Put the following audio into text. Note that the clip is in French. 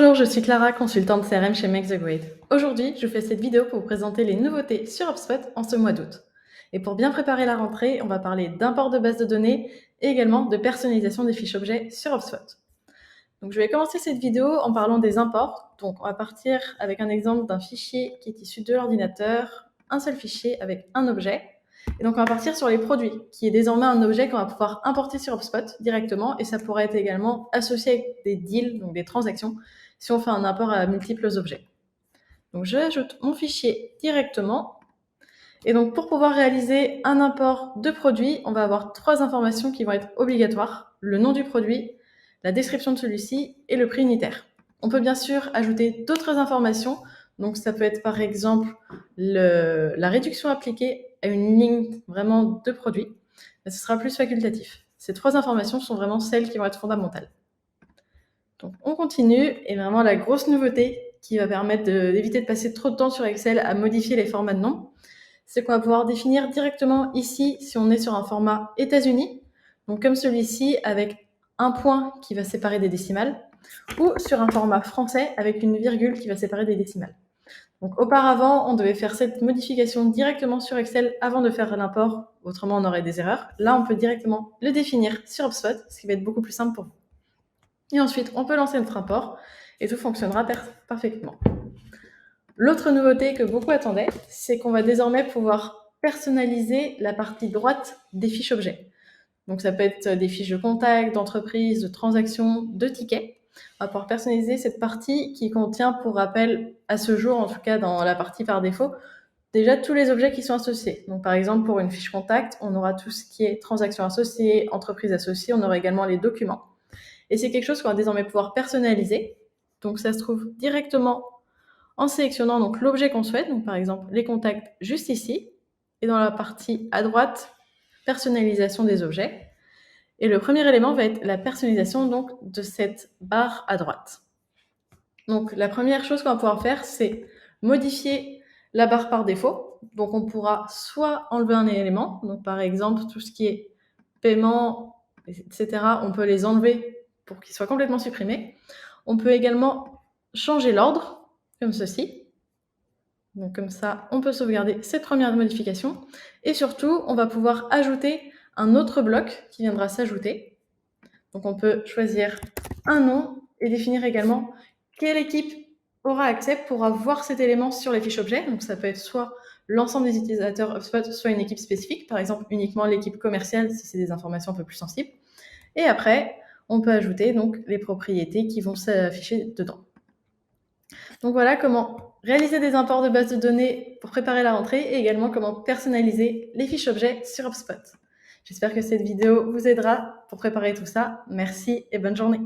Bonjour, je suis Clara, consultante CRM chez Make the Grade. Aujourd'hui, je fais cette vidéo pour vous présenter les nouveautés sur HubSpot en ce mois d'août. Et pour bien préparer la rentrée, on va parler d'import de base de données et également de personnalisation des fiches objets sur HubSpot. Donc, je vais commencer cette vidéo en parlant des imports. Donc, on va partir avec un exemple d'un fichier qui est issu de l'ordinateur, un seul fichier avec un objet. Et donc, on va partir sur les produits, qui est désormais un objet qu'on va pouvoir importer sur HubSpot directement, et ça pourrait être également associé avec des deals, donc des transactions, si on fait un import à multiples objets. Donc, j'ajoute mon fichier directement. Et donc, pour pouvoir réaliser un import de produit, on va avoir 3 informations qui vont être obligatoires. Le nom du produit, la description de celui-ci et le prix unitaire. On peut bien sûr ajouter d'autres informations. Donc, ça peut être par exemple la réduction appliquée à une ligne vraiment de produit. Mais ce sera plus facultatif. Ces 3 informations sont vraiment celles qui vont être fondamentales. Donc, on continue. Et vraiment, la grosse nouveauté qui va permettre d'éviter de passer trop de temps sur Excel à modifier les formats de nom, c'est qu'on va pouvoir définir directement ici si on est sur un format États-Unis, donc comme celui-ci avec un point qui va séparer des décimales, ou sur un format français avec une virgule qui va séparer des décimales. Donc auparavant, on devait faire cette modification directement sur Excel avant de faire l'import, autrement on aurait des erreurs. Là, on peut directement le définir sur HubSpot, ce qui va être beaucoup plus simple pour vous. Et ensuite, on peut lancer notre import et tout fonctionnera parfaitement. L'autre nouveauté que beaucoup attendaient, c'est qu'on va désormais pouvoir personnaliser la partie droite des fiches objets. Donc ça peut être des fiches de contact, d'entreprise, de transactions, de tickets. On va pouvoir personnaliser cette partie qui contient, pour rappel, à ce jour, en tout cas dans la partie par défaut, déjà tous les objets qui sont associés. Donc par exemple, pour une fiche contact, on aura tout ce qui est transactions associées, entreprises associées, on aura également les documents. Et c'est quelque chose qu'on va désormais pouvoir personnaliser. Donc ça se trouve directement en sélectionnant donc l'objet qu'on souhaite, donc par exemple les contacts juste ici, et dans la partie à droite, personnalisation des objets. Et le premier élément va être la personnalisation donc de cette barre à droite. Donc la première chose qu'on va pouvoir faire, c'est modifier la barre par défaut. Donc on pourra soit enlever un élément, donc par exemple tout ce qui est paiement, etc., on peut les enlever pour qu'ils soient complètement supprimés. On peut également changer l'ordre, comme ceci. Donc comme ça, on peut sauvegarder cette première modification. Et surtout, on va pouvoir ajouter un autre bloc qui viendra s'ajouter. Donc on peut choisir un nom et définir également quelle équipe aura accès pour avoir cet élément sur les fiches objets. Donc ça peut être soit l'ensemble des utilisateurs HubSpot, soit une équipe spécifique, par exemple uniquement l'équipe commerciale si c'est des informations un peu plus sensibles. Et après, on peut ajouter donc les propriétés qui vont s'afficher dedans. Donc voilà comment réaliser des imports de bases de données pour préparer la rentrée et également comment personnaliser les fiches objets sur HubSpot. J'espère que cette vidéo vous aidera pour préparer tout ça. Merci et bonne journée.